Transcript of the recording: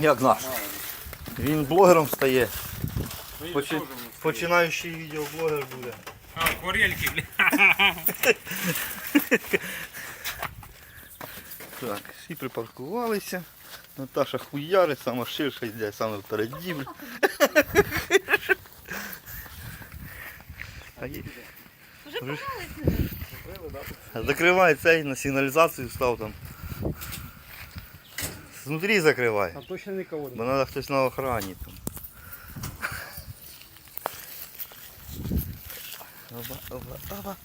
Як наш? Він блогером стає. Починаючий відеоблогер буде. Акварельки, бля. Так, всі припаркувалися. Наташа хуяри, сама ширша йде, саме впереді. Закривай цей, на сигналізацію став там. Знутрі закривай. А точно никого Бо треба хтось на охрані там. Оба, оба, оба.